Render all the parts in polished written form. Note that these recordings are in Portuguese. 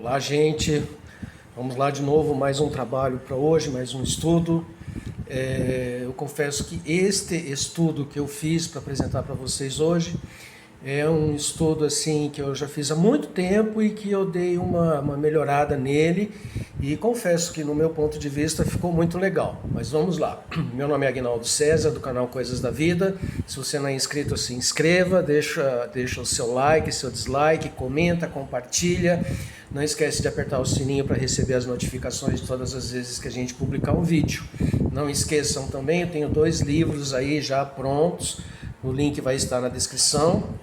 Olá, gente. Vamos lá de novo, mais um trabalho para hoje, mais um estudo. Eu confesso que este estudo que eu fiz para apresentar para vocês hoje é um estudo assim que eu já fiz há muito tempo e que eu dei uma melhorada nele e confesso que no meu ponto de vista ficou muito legal. Mas vamos lá. Meu nome é Aguinaldo César, do canal Coisas da Vida. Se você não é inscrito, se inscreva, deixa o seu like, seu dislike, comenta, compartilha. Não esquece de apertar o sininho para receber as notificações de todas as vezes que a gente publicar um vídeo. Não esqueçam também, eu tenho 2 livros aí já prontos, o link vai estar na descrição.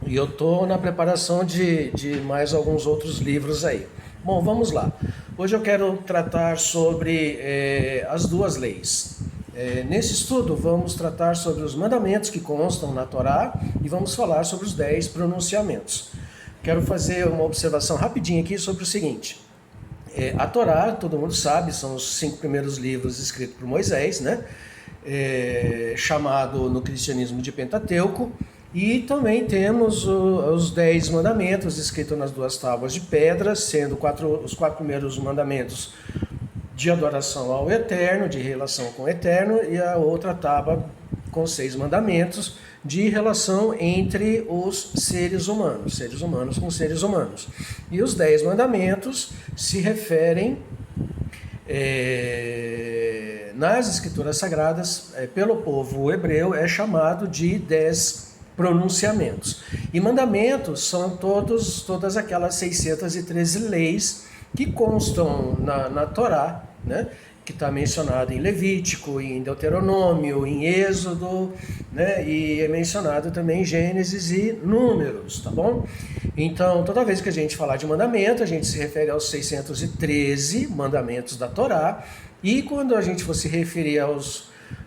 E eu estou na preparação de mais alguns outros livros aí. Bom, vamos lá. Hoje eu quero tratar sobre as 2 leis. Nesse estudo vamos tratar sobre os mandamentos que constam na Torá e vamos falar sobre os 10 pronunciamentos. Quero fazer uma observação rapidinha aqui sobre o seguinte. A Torá, todo mundo sabe, são os 5 primeiros livros escritos por Moisés, né? Chamado no cristianismo de Pentateuco. E também temos os 10 mandamentos escritos nas 2 tábuas de pedra, sendo os 4 primeiros mandamentos de adoração ao Eterno, de relação com o Eterno, e a outra tábua com 6 mandamentos de relação entre os seres humanos com seres humanos. E os 10 mandamentos se referem nas escrituras sagradas, pelo povo hebreu, é chamado de 10 pronunciamentos. E mandamentos são todas aquelas 613 leis que constam na Torá, né? Que está mencionado em Levítico, em Deuteronômio, em Êxodo, né? E é mencionado também em Gênesis e Números, tá bom? Então, toda vez que a gente falar de mandamento, a gente se refere aos 613 mandamentos da Torá, e quando a gente for se referir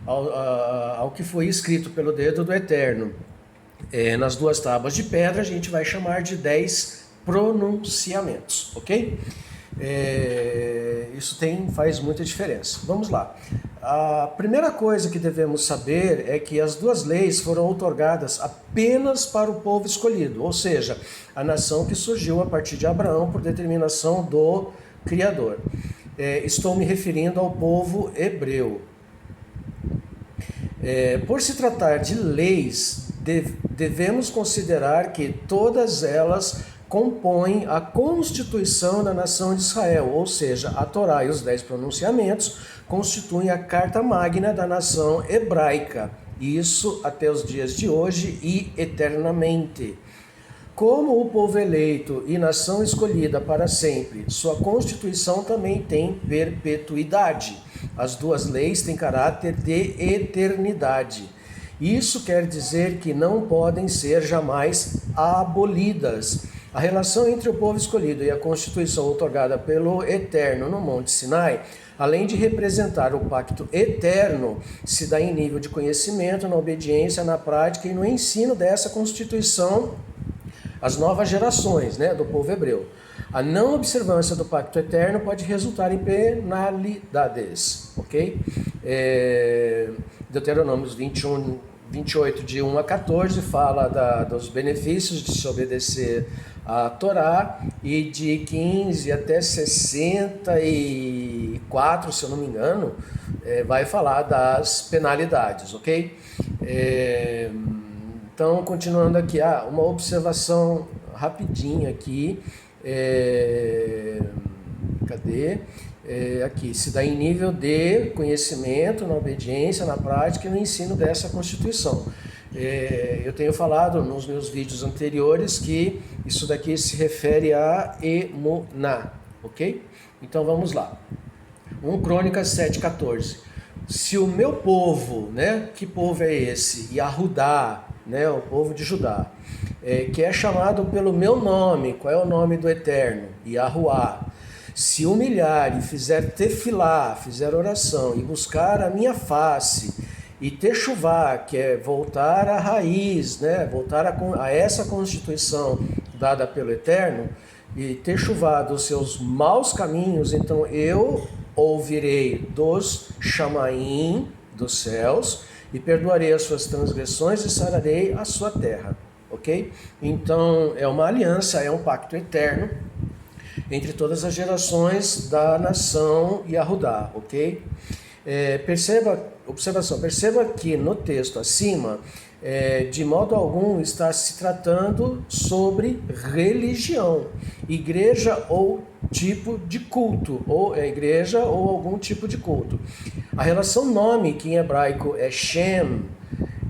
ao que foi escrito pelo dedo do Eterno, nas 2 tábuas de pedra, a gente vai chamar de 10 pronunciamentos, ok? Isso faz muita diferença. Vamos lá. A primeira coisa que devemos saber é que as 2 leis foram outorgadas apenas para o povo escolhido, ou seja, a nação que surgiu a partir de Abraão por determinação do Criador. Estou me referindo ao povo hebreu. Por se tratar de leis, devemos considerar que todas elas compõem a constituição da nação de Israel, ou seja, a Torá e os 10 pronunciamentos constituem a carta magna da nação hebraica, isso até os dias de hoje e eternamente. Como o povo eleito e nação escolhida para sempre, sua constituição também tem perpetuidade. As 2 leis têm caráter de eternidade. Isso quer dizer que não podem ser jamais abolidas. A relação entre o povo escolhido e a constituição outorgada pelo Eterno no Monte Sinai, além de representar o pacto eterno, se dá em nível de conhecimento, na obediência, na prática e no ensino dessa constituição às novas gerações, né, do povo hebreu. A não observância do pacto eterno pode resultar em penalidades, ok? Deuteronômio 28, de 1 a 14, fala dos benefícios de se obedecer à Torá, e de 15 até 64, se eu não me engano, vai falar das penalidades, ok? Então, continuando aqui, uma observação rapidinha aqui. Cadê? Aqui, se dá em nível de conhecimento, na obediência, na prática e no ensino dessa Constituição. Eu tenho falado nos meus vídeos anteriores que isso daqui se refere a emuná, ok? Então vamos lá. 1 Crônicas 7,14. Se o meu povo, né? Que povo é esse? Yahudá, né? O povo de Judá, que é chamado pelo meu nome. Qual é o nome do Eterno? Yahuá. Se humilhar e fizer tefilá, fizer oração e buscar a minha face, e techuvá, que é voltar à raiz, né? Voltar a essa constituição dada pelo Eterno, e techuvá dos seus maus caminhos, então eu ouvirei dos chamaim dos céus e perdoarei as suas transgressões e sararei a sua terra, ok? Então é uma aliança, é um pacto eterno entre todas as gerações da nação Yahudá, ok? Perceba que no texto acima, de modo algum está se tratando sobre religião, igreja ou tipo de culto, ou igreja ou algum tipo de culto. A relação nome, que em hebraico é Shem,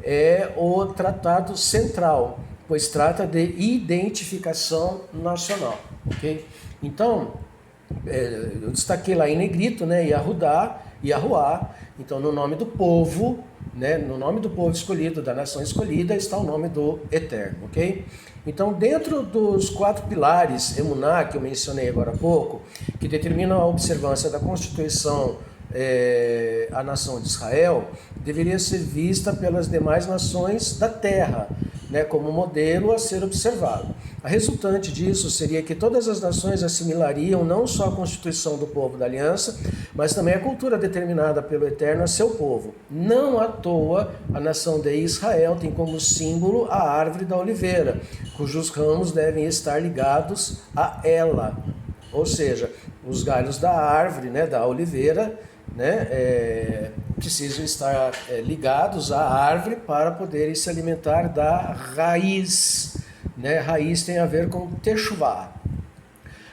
é o tratado central, pois trata de identificação nacional, ok? Então, eu destaquei lá em negrito, né, Yahudá, Yahuá. Então, no nome do povo, né, no nome do povo escolhido, da nação escolhida, está o nome do Eterno, ok? Então, dentro dos 4 pilares Emuná, que eu mencionei agora há pouco, que determinam a observância da Constituição, a nação de Israel, deveria ser vista pelas demais nações da terra, né, como modelo a ser observado. A resultante disso seria que todas as nações assimilariam não só a constituição do povo da aliança, mas também a cultura determinada pelo Eterno a seu povo. Não à toa, a nação de Israel tem como símbolo a árvore da oliveira, cujos ramos devem estar ligados a ela. Ou seja, os galhos da árvore, né, da oliveira, né, precisam estar ligados à árvore para poderem se alimentar da raiz, né? Raiz tem a ver com techuvá.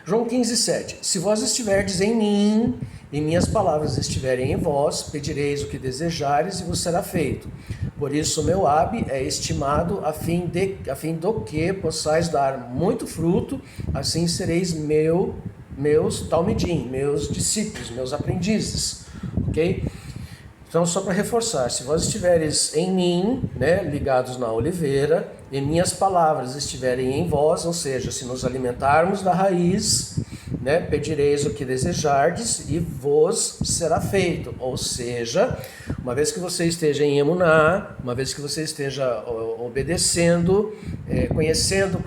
João 15:7. Se vós estiverdes em mim, e minhas palavras estiverem em vós, pedireis o que desejares e vos será feito. Por isso o meu Ab é estimado a fim do que possais dar muito fruto, assim sereis meus talmidim, meus discípulos, meus aprendizes, ok? Então, só para reforçar, se vós estiveres em mim, né, ligados na oliveira, e minhas palavras estiverem em vós, ou seja, se nos alimentarmos da raiz, né, pedireis o que desejardes e vos será feito. Ou seja, uma vez que você esteja em Emuná, uma vez que você esteja obedecendo, conhecendo,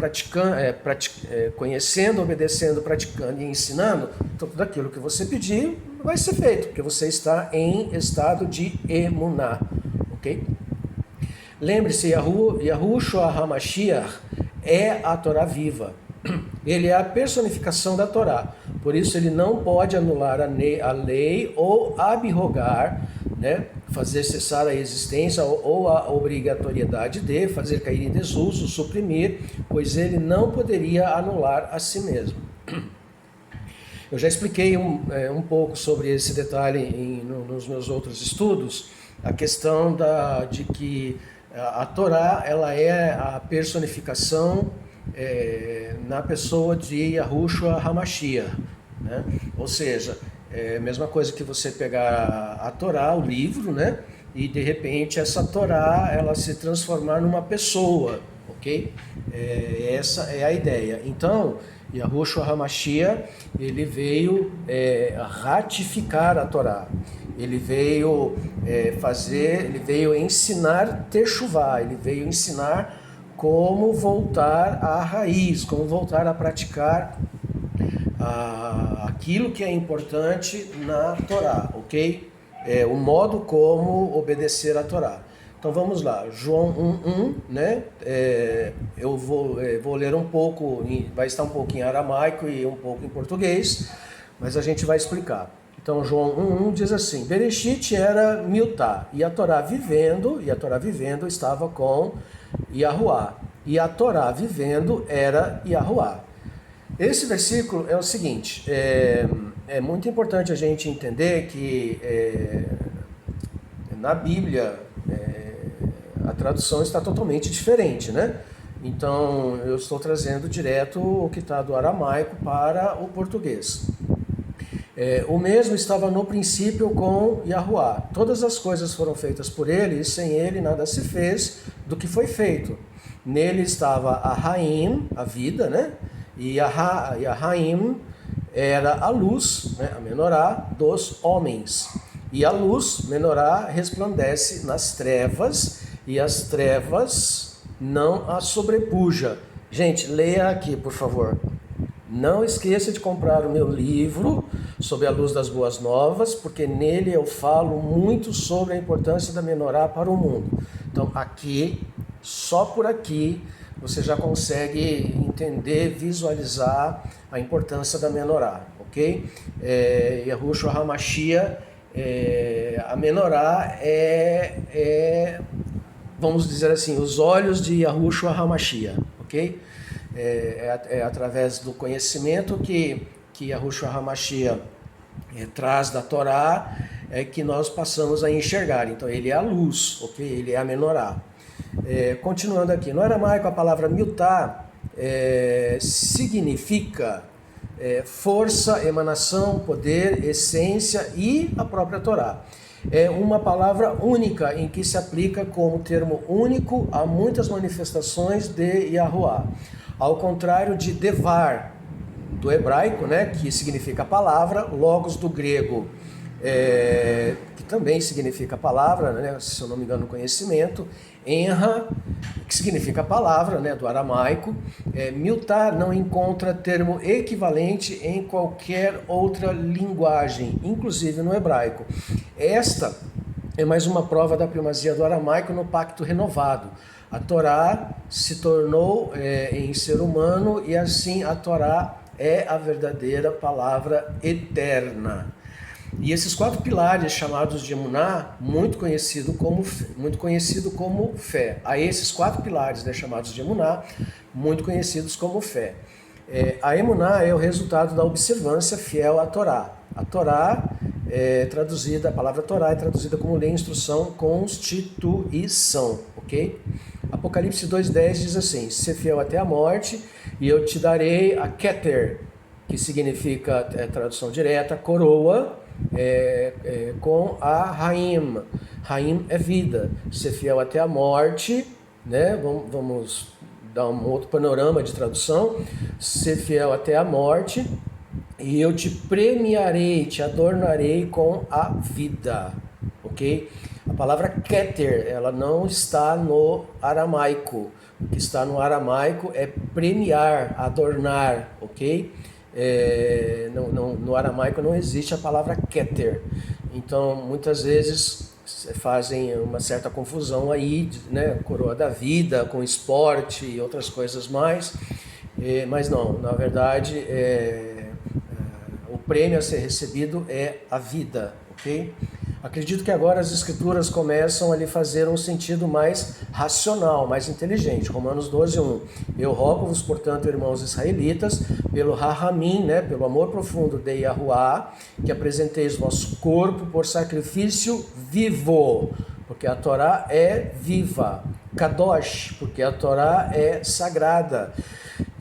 obedecendo, praticando e ensinando, então tudo aquilo que você pedir vai ser feito, porque você está em estado de Emuná, ok? Lembre-se, Yahushua HaMashiach é a Torá viva. Ele é a personificação da Torá. Por isso ele não pode anular a lei ou abrogar, né, fazer cessar a existência ou a obrigatoriedade de fazer cair em desuso, suprimir, pois ele não poderia anular a si mesmo. Eu já expliquei um pouco sobre esse detalhe nos meus outros estudos, a questão de que a Torá ela é a personificação na pessoa de Yahushua HaMashiach, né? Ou seja, é a mesma coisa que você pegar a Torá, o livro, né? E de repente essa Torá ela se transformar numa pessoa, ok? Essa é a ideia. Então, Yahushua HaMashiach, ele veio ratificar a Torá. Ele veio ele veio ensinar techuvá, ele veio ensinar como voltar à raiz, como voltar a praticar aquilo que é importante na Torá, ok? O modo como obedecer a Torá. Então vamos lá, João 1:1, né? Eu vou ler um pouco, vai estar um pouco em aramaico e um pouco em português, mas a gente vai explicar. Então João 1:1 diz assim: Bereshit era Miltá, e a Torá vivendo estava com Yahuá, e a Torá vivendo era Yahuá. Esse versículo é o seguinte, é muito importante a gente entender que na Bíblia a tradução está totalmente diferente, né? Então eu estou trazendo direto o que está do aramaico para o português. O mesmo estava no princípio com Yahuá. Todas as coisas foram feitas por ele, e sem ele nada se fez do que foi feito. Nele estava a Raim, a vida, né? E a Raim era a luz, né? A menorá dos homens. E a luz, menorá, resplandece nas trevas, e as trevas não a sobrepuja. Gente, leia aqui, por favor. Não esqueça de comprar o meu livro, Sob a Luz das Boas Novas, porque nele eu falo muito sobre a importância da menorá para o mundo. Então, aqui, só por aqui, você já consegue entender, visualizar a importância da menorá, ok? Yahushua HaMashiach, a menorá vamos dizer assim, os olhos de Yahushua HaMashiach, ok? Através do conhecimento que Yahushua HaMashiach traz da Torá, que nós passamos a enxergar. Então ele é a luz, ok? Ele é a menorá. Continuando aqui, no aramaico a palavra miltá significa força, emanação, poder, essência e a própria Torá. É uma palavra única em que se aplica como termo único a muitas manifestações de Yahuwah. Ao contrário de devar, do hebraico, né, que significa palavra, logos do grego, que também significa palavra, né, se eu não me engano, conhecimento, enra, que significa palavra, né, do aramaico. Miltá não encontra termo equivalente em qualquer outra linguagem, inclusive no hebraico. Esta é mais uma prova da primazia do aramaico no pacto renovado. A Torá se tornou em ser humano e assim a Torá é a verdadeira palavra eterna. E esses 4 pilares chamados de emuná, muito conhecido como fé. A esses 4 pilares, né, chamados de emuná, muito conhecidos como fé. A emuná é o resultado da observância fiel à Torá. A Torá a palavra Torá é traduzida como lei, instrução, constituição, ok? Apocalipse 2,10 diz assim: ser fiel até a morte e eu te darei a Keter, que significa, tradução direta, coroa, com a Raim. Raim é vida. Ser fiel até a morte, né? Vamos dar um outro panorama de tradução. Ser fiel até a morte e eu te premiarei, te adornarei com a vida, ok? A palavra Keter, ela não está no aramaico. O que está no aramaico é premiar, adornar, ok? No aramaico não existe a palavra Keter. Então, muitas vezes fazem uma certa confusão aí, né? Coroa da vida com esporte e outras coisas mais. Mas não, na verdade, o prêmio a ser recebido é a vida, ok? Acredito que agora as escrituras começam a lhe fazer um sentido mais racional, mais inteligente. Romanos 12:1. Eu rogo-vos, portanto, irmãos israelitas, pelo rahamim, né, pelo amor profundo de Yahuwah, que apresenteis vosso corpo por sacrifício vivo, porque a Torá é viva. Kadosh, porque a Torá é sagrada.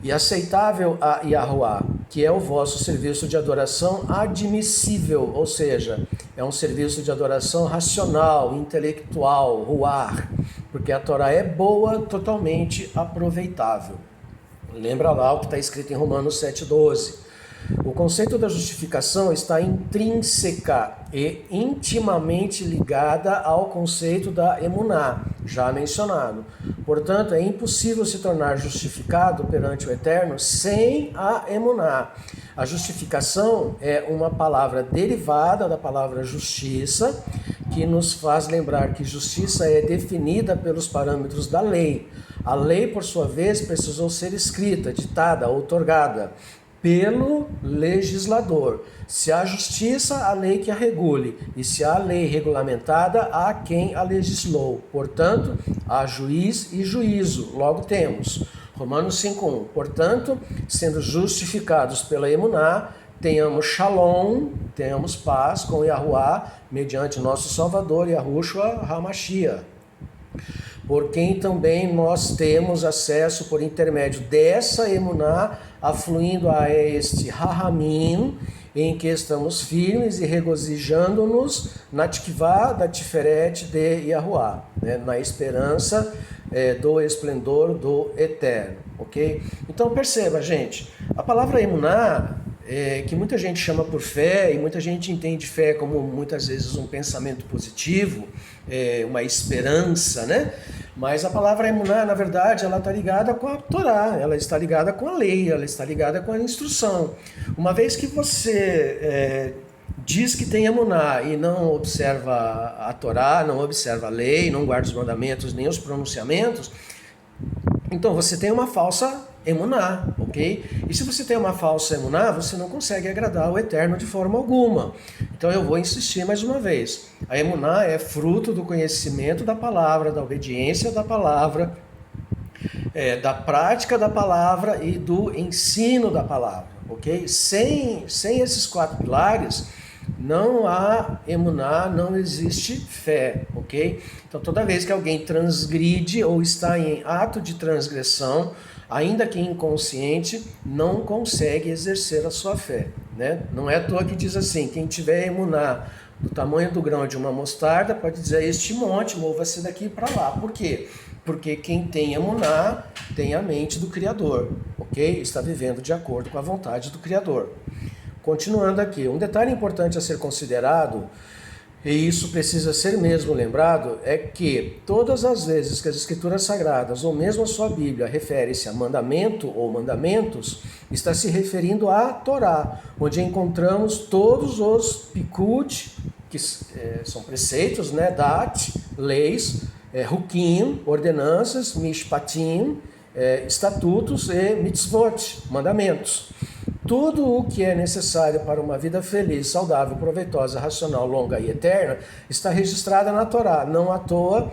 E aceitável a Yahuwah, que é o vosso serviço de adoração admissível, ou seja, é um serviço de adoração racional, intelectual, ruar, porque a Torá é boa, totalmente aproveitável. Lembra lá o que está escrito em Romanos 7,12. O conceito da justificação está intrínseca e intimamente ligada ao conceito da emuná, já mencionado. Portanto, é impossível se tornar justificado perante o Eterno sem a emuná. A justificação é uma palavra derivada da palavra justiça, que nos faz lembrar que justiça é definida pelos parâmetros da lei. A lei, por sua vez, precisou ser escrita, ditada, outorgada pelo legislador. Se há justiça, a lei que a regule, e se há lei regulamentada, há quem a legislou. Portanto, há juiz e juízo. Logo temos Romanos 5:1. Portanto, sendo justificados pela emuná, tenhamos shalom, tenhamos paz com Yahuwah, mediante nosso Salvador, Yahushua HaMashiach, por quem também nós temos acesso por intermédio dessa emuná, afluindo a este rahamim, em que estamos firmes e regozijando-nos na tikvá da tiferet de Yahuwah, né, na esperança do esplendor do Eterno, ok? Então perceba, gente, a palavra emuná, que muita gente chama por fé, e muita gente entende fé como muitas vezes um pensamento positivo, uma esperança, né? Mas a palavra emuná, na verdade, ela está ligada com a Torá, ela está ligada com a lei, ela está ligada com a instrução. Uma vez que você diz que tem emuná e não observa a Torá, não observa a lei, não guarda os mandamentos nem os pronunciamentos, Então você tem uma falsa emuná, ok? E se você tem uma falsa emuná, você não consegue agradar o Eterno de forma alguma. Então eu vou insistir mais uma vez. A emuná é fruto do conhecimento da palavra, da obediência da palavra, da prática da palavra e do ensino da palavra, ok? Sem esses 4 pilares, não há emuná, não existe fé, ok? Então toda vez que alguém transgride ou está em ato de transgressão, ainda que inconsciente, não consegue exercer a sua fé, né? Não é à toa que diz assim, quem tiver emuná do tamanho do grão de uma mostarda, pode dizer, este monte, mova-se daqui para lá. Por quê? Porque quem tem emuná tem a mente do Criador, ok? Está vivendo de acordo com a vontade do Criador. Continuando aqui, um detalhe importante a ser considerado, e isso precisa ser mesmo lembrado, é que todas as vezes que as Escrituras Sagradas, ou mesmo a sua Bíblia, refere-se a mandamento ou mandamentos, está se referindo à Torá, onde encontramos todos os Pikut, que são preceitos, né, Dat, leis, Hukim, ordenanças, Mishpatim, estatutos e mitzvot, mandamentos. Tudo o que é necessário para uma vida feliz, saudável, proveitosa, racional, longa e eterna está registrada na Torá. Não à toa,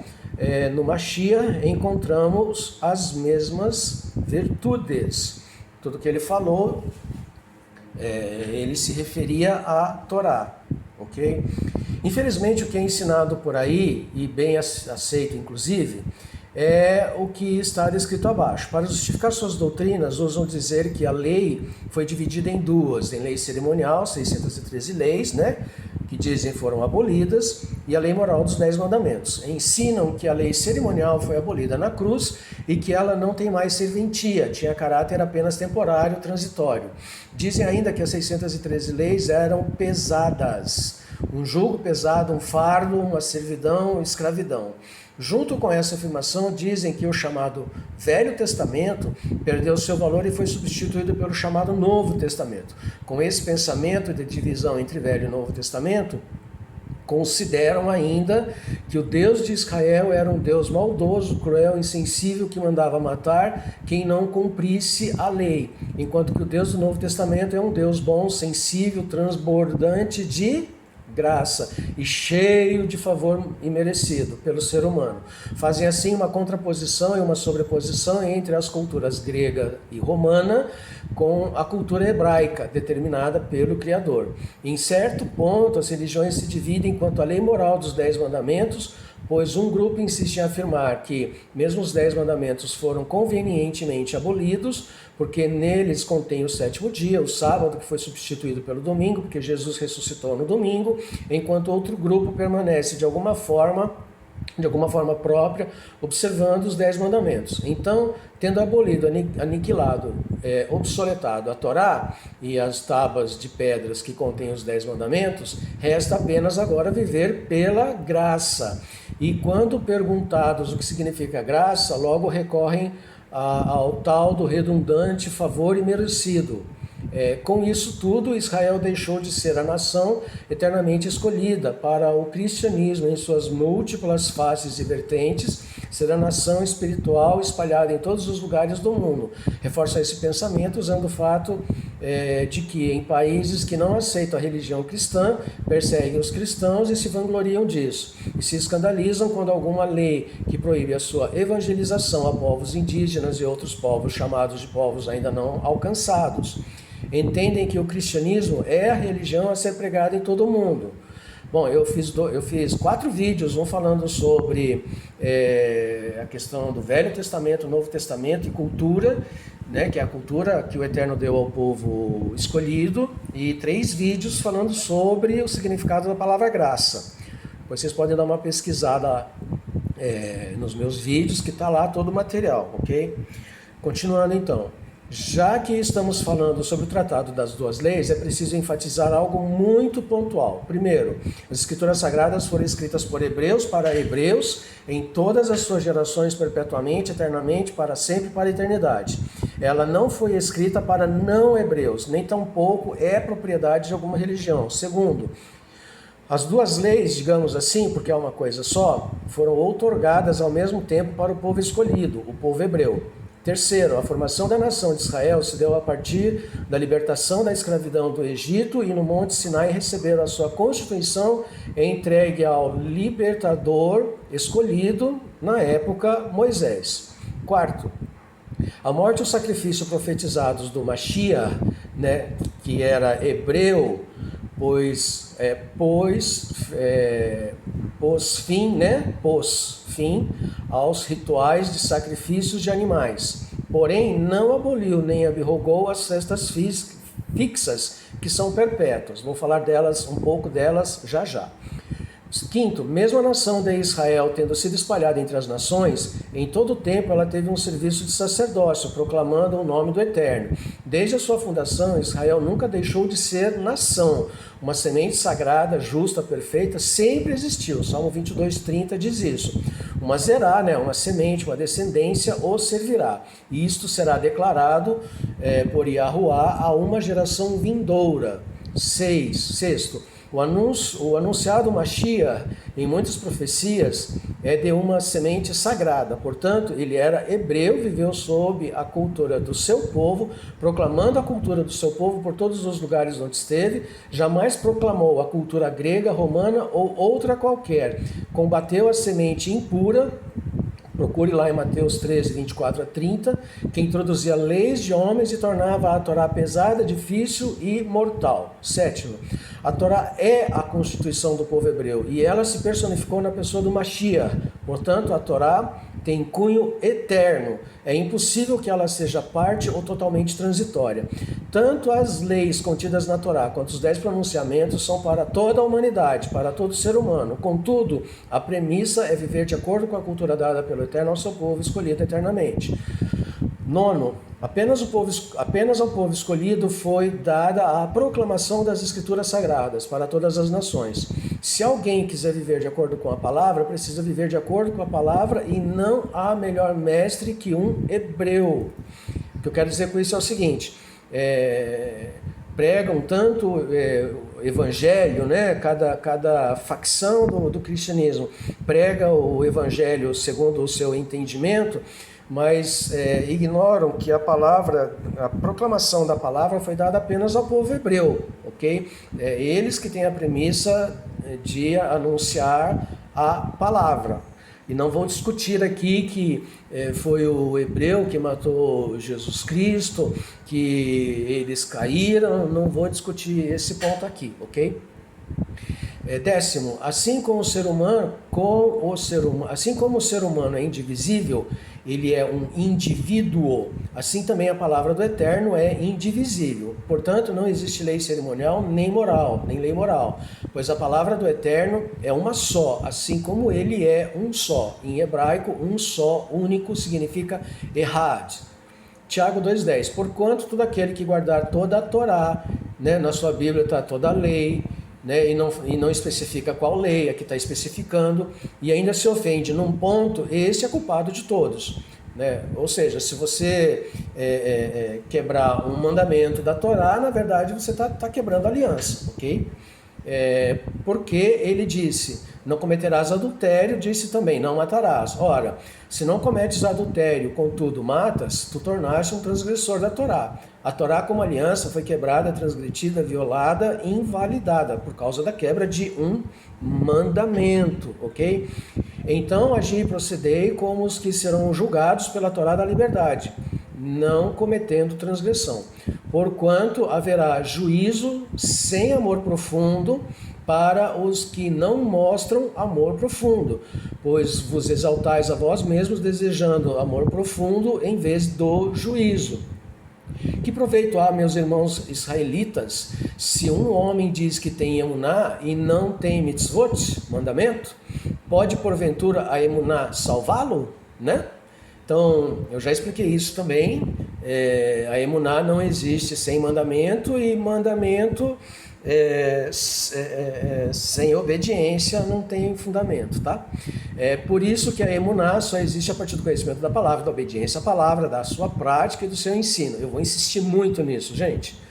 no Mashiach encontramos as mesmas virtudes. Tudo que ele falou, ele se referia à Torá, ok? Infelizmente, o que é ensinado por aí, e bem aceito inclusive, é o que está descrito abaixo. Para justificar suas doutrinas, ousam dizer que a lei foi dividida em duas, em lei cerimonial, 613 leis, né, que dizem foram abolidas, e a lei moral dos 10 mandamentos. Ensinam que a lei cerimonial foi abolida na cruz e que ela não tem mais serventia, tinha caráter apenas temporário, transitório. Dizem ainda que as 613 leis eram pesadas, um jugo pesado, um fardo, uma servidão, escravidão. Junto com essa afirmação, dizem que o chamado Velho Testamento perdeu seu valor e foi substituído pelo chamado Novo Testamento. Com esse pensamento de divisão entre Velho e Novo Testamento, consideram ainda que o Deus de Israel era um Deus maldoso, cruel, insensível, que mandava matar quem não cumprisse a lei, enquanto que o Deus do Novo Testamento é um Deus bom, sensível, transbordante de graça e cheio de favor imerecido pelo ser humano. Fazem assim uma contraposição e uma sobreposição entre as culturas grega e romana com a cultura hebraica, determinada pelo Criador. Em certo ponto, as religiões se dividem quanto à lei moral dos 10 mandamentos, pois um grupo insiste em afirmar que mesmo os 10 mandamentos foram convenientemente abolidos, porque neles contém o 7º dia, o sábado, que foi substituído pelo domingo, porque Jesus ressuscitou no domingo, enquanto outro grupo permanece de alguma forma própria, observando os 10 mandamentos. Então, tendo abolido, aniquilado, obsoletado a Torá e as tábuas de pedras que contêm os 10 mandamentos, resta apenas agora viver pela graça. E quando perguntados o que significa graça, logo recorrem ao tal do redundante favor imerecido. Com isso tudo, Israel deixou de ser a nação eternamente escolhida para o cristianismo em suas múltiplas faces e vertentes, ser a nação espiritual espalhada em todos os lugares do mundo. Reforça esse pensamento usando o fato de que em países que não aceitam a religião cristã, perseguem os cristãos e se vangloriam disso, e se escandalizam quando alguma lei que proíbe a sua evangelização a povos indígenas e outros povos chamados de povos ainda não alcançados. Entendem que o cristianismo é a religião a ser pregada em todo o mundo. Bom, eu fiz 4 vídeos, um falando sobre a questão do Velho Testamento, Novo Testamento e cultura, né, que é a cultura que o Eterno deu ao povo escolhido, e 3 vídeos falando sobre o significado da palavra graça. Vocês podem dar uma pesquisada nos meus vídeos, que está lá todo o material, ok? Continuando então. Já que estamos falando sobre o tratado das 2 leis, é preciso enfatizar algo muito pontual. Primeiro, as Escrituras Sagradas foram escritas por hebreus para hebreus, em todas as suas gerações, perpetuamente, eternamente, para sempre, para a eternidade. Ela não foi escrita para não hebreus, nem tampouco é propriedade de alguma religião. Segundo, as 2 leis, digamos assim, porque é uma coisa só, foram outorgadas ao mesmo tempo para o povo escolhido, o povo hebreu. Terceiro, a formação da nação de Israel se deu a partir da libertação da escravidão do Egito e no Monte Sinai receberam a sua constituição entregue ao libertador escolhido, na época, Moisés. Quarto, a morte e o sacrifício profetizados do Mashiach, né, que era hebreu, pôs fim aos rituais de sacrifícios de animais. Porém, não aboliu nem abrogou as festas fixas, que são perpétuas. Vou falar delas, um pouco delas já já. Quinto, mesmo a nação de Israel tendo sido espalhada entre as nações, em todo o tempo ela teve um serviço de sacerdócio, proclamando o nome do Eterno. Desde a sua fundação, Israel nunca deixou de ser nação. Uma semente sagrada, justa, perfeita, sempre existiu. Salmo 22:30 diz isso. Uma zerá, uma semente, uma descendência, o servirá. E isto será declarado por Yahuwá a uma geração vindoura. Sexto, o anunciado Mashiach, em muitas profecias, é de uma semente sagrada. Portanto, ele era hebreu, viveu sob a cultura do seu povo, proclamando a cultura do seu povo por todos os lugares onde esteve, jamais proclamou a cultura grega, romana ou outra qualquer. Combateu a semente impura. Procure lá em Mateus 13, 24 a 30, que introduzia leis de homens e tornava a Torá pesada, difícil e mortal. Sétimo, a Torá é a constituição do povo hebreu e ela se personificou na pessoa do Mashiach. Portanto, a Torá tem cunho eterno. É impossível que ela seja parte ou totalmente transitória. Tanto as leis contidas na Torá quanto os 10 pronunciamentos são para toda a humanidade, para todo ser humano. Contudo, a premissa é viver de acordo com a cultura dada pelo Eterno ao seu povo escolhido eternamente. Nono, apenas ao povo escolhido foi dada a proclamação das Escrituras Sagradas para todas as nações. Se alguém quiser viver de acordo com a palavra, precisa viver de acordo com a palavra e não há melhor mestre que um hebreu. O que eu quero dizer com isso é o seguinte, pregam tanto evangelho, cada facção do cristianismo prega o evangelho segundo o seu entendimento, mas ignoram que a proclamação da palavra foi dada apenas ao povo hebreu, ok? Eles que têm a premissa de anunciar a palavra. E não vou discutir aqui que foi o hebreu que matou Jesus Cristo, que eles caíram, não vou discutir esse ponto aqui, ok? Décimo, assim como o ser humano é indivisível, ele é um indivíduo, assim também a palavra do Eterno é indivisível. Portanto, não existe lei cerimonial, nem lei moral, pois a palavra do Eterno é uma só, assim como ele é um só. Em hebraico, um só, único, significa Ehad. Tiago 2,10, porquanto todo aquele que guardar toda a Torá, na sua Bíblia está toda a lei, e não especifica qual lei, aqui está especificando, e ainda se ofende num ponto, esse é culpado de todos. Ou seja, se você quebrar um mandamento da Torá, na verdade você está quebrando a aliança, ok? Porque ele disse, não cometerás adultério, disse também, não matarás. Ora, se não cometes adultério, contudo matas, tu tornaste um transgressor da Torá. A Torá como aliança foi quebrada, transgredida, violada, invalidada, por causa da quebra de um mandamento, ok? Então, agi e procedei como os que serão julgados pela Torá da liberdade, não cometendo transgressão. Porquanto haverá juízo sem amor profundo para os que não mostram amor profundo, pois vos exaltais a vós mesmos desejando amor profundo em vez do juízo. Que proveito há, meus irmãos israelitas, se um homem diz que tem emuná e não tem mitzvot, mandamento? Pode porventura a emuná salvá-lo? Então, eu já expliquei isso também. A emuná não existe sem mandamento e mandamento sem obediência não tem fundamento, tá? Por isso que a emuná só existe a partir do conhecimento da palavra, da obediência à palavra, da sua prática e do seu ensino. Eu vou insistir muito nisso, gente.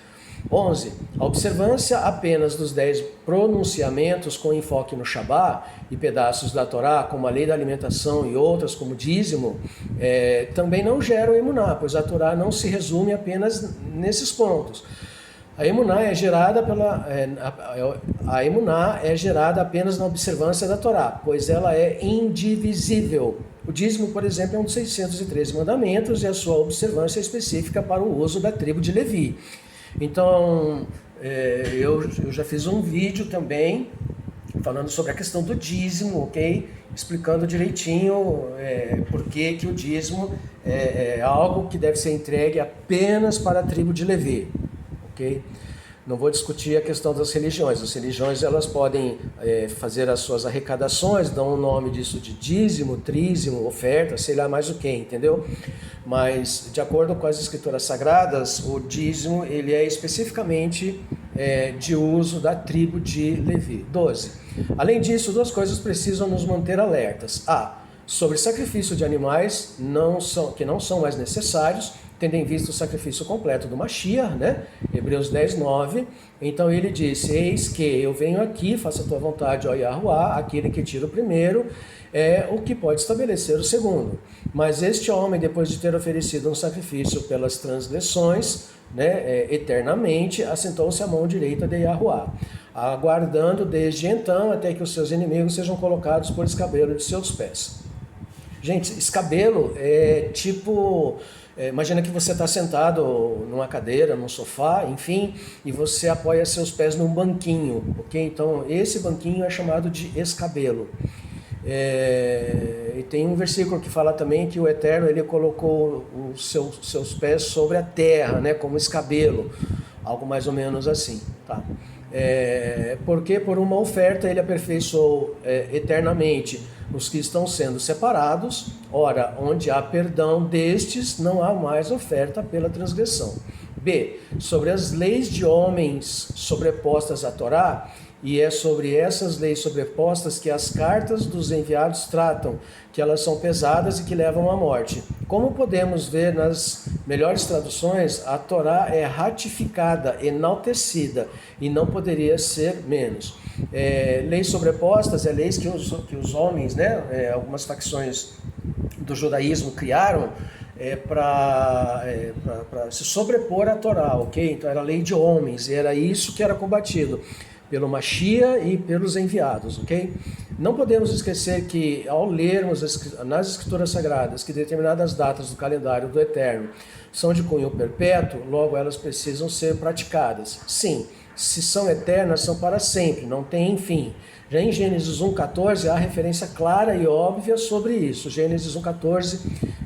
11. A observância apenas dos 10 pronunciamentos com enfoque no Shabá e pedaços da Torá, como a lei da alimentação e outras, como dízimo, também não geram emuná, pois a Torá não se resume apenas nesses pontos. A emuná é gerada apenas na observância da Torá, pois ela é indivisível. O dízimo, por exemplo, é um dos 613 mandamentos e a sua observância é específica para o uso da tribo de Levi. Então, eu já fiz um vídeo também falando sobre a questão do dízimo, ok? Explicando direitinho por que o dízimo é algo que deve ser entregue apenas para a tribo de Levi, ok? Não vou discutir a questão das religiões. As religiões, elas podem fazer as suas arrecadações, dão o nome disso de dízimo, trízimo, oferta, sei lá mais o que, entendeu? Mas, de acordo com as escrituras sagradas, o dízimo ele é especificamente de uso da tribo de Levi. 12. Além disso, duas coisas precisam nos manter alertas. A. Sobre sacrifício de animais que não são mais necessários, tendo em vista o sacrifício completo do Mashiach, né? Hebreus 10, 9. Então ele disse: eis que eu venho aqui, faça a tua vontade, ó Yahuwá, aquele que tira o primeiro, é o que pode estabelecer o segundo. Mas este homem, depois de ter oferecido um sacrifício pelas transgressões, né, eternamente, assentou-se à mão direita de Yahuwá, aguardando desde então até que os seus inimigos sejam colocados por escabelo de seus pés. Gente, escabelo é tipo... imagina que você está sentado numa cadeira, num sofá, enfim, e você apoia seus pés num banquinho, ok? Então, esse banquinho é chamado de escabelo. E tem um versículo que fala também que o Eterno ele colocou os seus pés sobre a terra, né, como escabelo, algo mais ou menos assim, tá? Porque por uma oferta ele aperfeiçoou eternamente os que estão sendo separados. Ora, onde há perdão destes, não há mais oferta pela transgressão. B. Sobre as leis de homens sobrepostas à Torá, e é sobre essas leis sobrepostas que as cartas dos enviados tratam, que elas são pesadas e que levam à morte. Como podemos ver nas melhores traduções, a Torá é ratificada, enaltecida, e não poderia ser menos. Leis sobrepostas é leis que os homens, né, algumas facções do judaísmo criaram para se sobrepor à Torá, ok? Então era lei de homens, e era isso que era combatido pelo Mashiach e pelos enviados, ok? Não podemos esquecer que, ao lermos nas Escrituras Sagradas que determinadas datas do calendário do Eterno são de cunho perpétuo, logo elas precisam ser praticadas. Sim, se são eternas, são para sempre, não tem fim. Já em Gênesis 1,14 há referência clara e óbvia sobre isso. Gênesis 1,14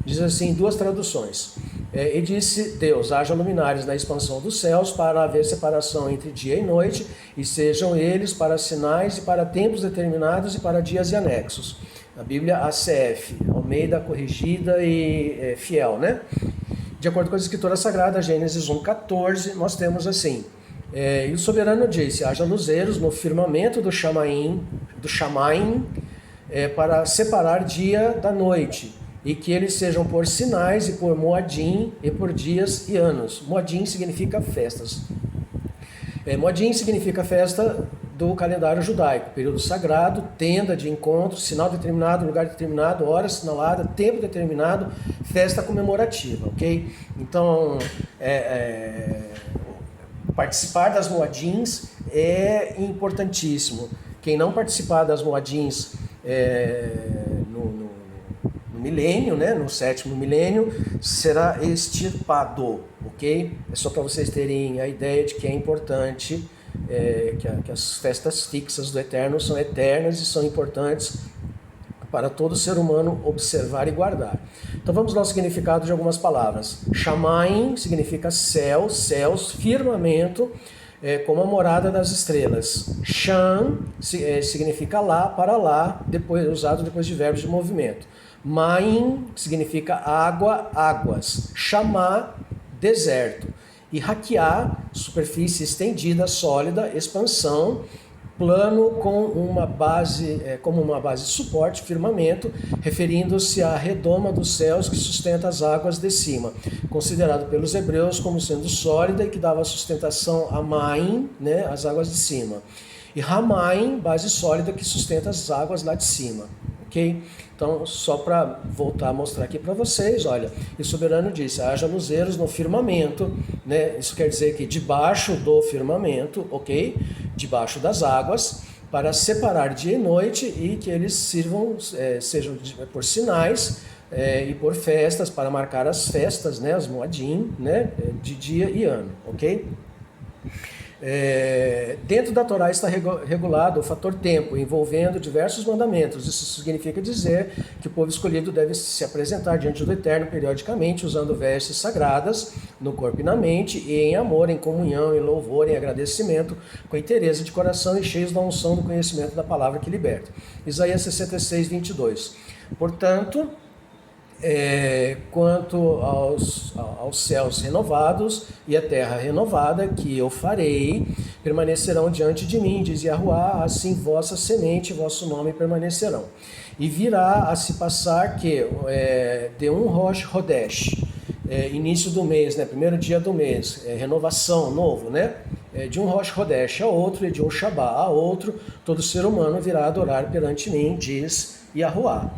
diz assim, duas traduções. E disse Deus: haja luminares na expansão dos céus para haver separação entre dia e noite, e sejam eles para sinais e para tempos determinados e para dias e anexos. A Bíblia ACF, Almeida Corrigida e Fiel, né? De acordo com a Escritura Sagrada, Gênesis 1,14, nós temos assim: e o soberano disse: haja luzeiros no firmamento do Shamaim, para separar dia da noite, e que eles sejam por sinais e por moadim e por dias e anos. Moadim significa festas. Moadim significa festa do calendário judaico, período sagrado, tenda de encontro, sinal determinado, lugar determinado, hora assinalada, tempo determinado, festa comemorativa, ok? Então, participar das moadins é importantíssimo. Quem não participar das moadins no milênio, né, no 7º milênio, será extirpado, ok? É só para vocês terem a ideia de que é importante, que as festas fixas do Eterno são eternas e são importantes para todo ser humano observar e guardar. Então vamos ao significado de algumas palavras. Shamaim significa céu, céus, firmamento, como a morada das estrelas. Sham significa lá, para lá, usado depois de verbos de movimento. Maim significa água, águas. Shamá, deserto. E Hakiá, superfície estendida, sólida, expansão, plano com uma base, como uma base de suporte, firmamento, referindo-se à redoma dos céus que sustenta as águas de cima, considerado pelos hebreus como sendo sólida e que dava sustentação a Maim, né, as águas de cima. E Ramaim, base sólida que sustenta as águas lá de cima. Ok? Então, só para voltar a mostrar aqui para vocês, olha, e o soberano disse, haja luzeiros no firmamento, né? Isso quer dizer que debaixo do firmamento, ok? Debaixo das águas, para separar dia e noite e que eles sirvam, sejam por sinais e por festas, para marcar as festas, né? As Moadim, né? De dia e ano, ok? Dentro da Torá está regulado o fator tempo, envolvendo diversos mandamentos. Isso significa dizer que o povo escolhido deve se apresentar diante do Eterno periodicamente, usando vestes sagradas no corpo e na mente, e em amor, em comunhão, em louvor, em agradecimento, com inteireza de coração e cheios da unção do conhecimento da palavra que liberta. Isaías 66, 22. Portanto, quanto aos céus renovados e a terra renovada que eu farei, permanecerão diante de mim, diz Yahuwá, assim vossa semente e vosso nome permanecerão. E virá a se passar que de um Rosh Hodesh, início do mês, né, primeiro dia do mês, renovação, novo, né? De um Rosh Hodesh a outro, e de um Shabá a outro, todo ser humano virá adorar perante mim, diz Yahuwá.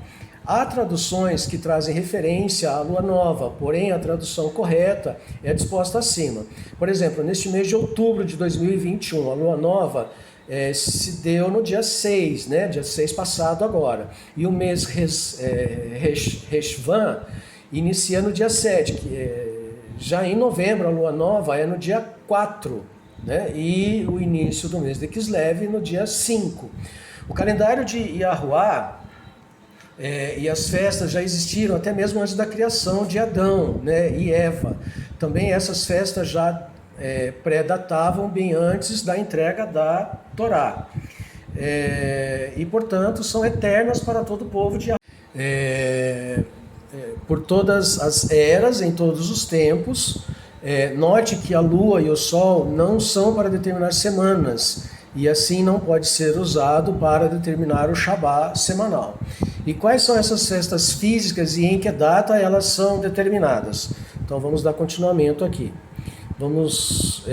Há traduções que trazem referência à lua nova, porém a tradução correta é disposta acima. Por exemplo, neste mês de outubro de 2021, a lua nova se deu no dia 6, né? Dia 6 passado agora. E o mês Reshvan inicia no dia 7, que já em novembro a lua nova é no dia 4, né? E o início do mês de Kislev no dia 5. O calendário de Yahuwá e as festas já existiram até mesmo antes da criação de Adão, né, e Eva. Também essas festas já pré-datavam bem antes da entrega da Torá. E, portanto, são eternas para todo o povo de por todas as eras, em todos os tempos. Note que a lua e o sol não são para determinar semanas, e assim não pode ser usado para determinar o Shabá semanal. E quais são essas festas físicas e em que data elas são determinadas? Então vamos dar continuamento aqui. Vamos,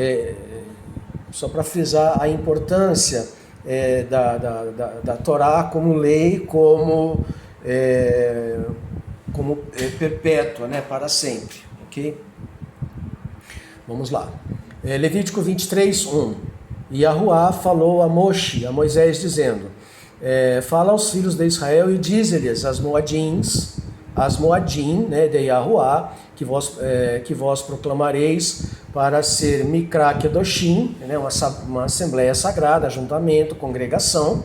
só para frisar a importância da Torá como lei, como perpétua, né, para sempre. Ok? Vamos lá. Levítico 23, 1. Yahuwá falou a Moshe, a Moisés, dizendo: fala aos filhos de Israel e dize-lhes as Moadim, né, de Yahuwá, que vós proclamareis para ser Mikra Kedoshim, né, uma assembleia sagrada, ajuntamento, congregação.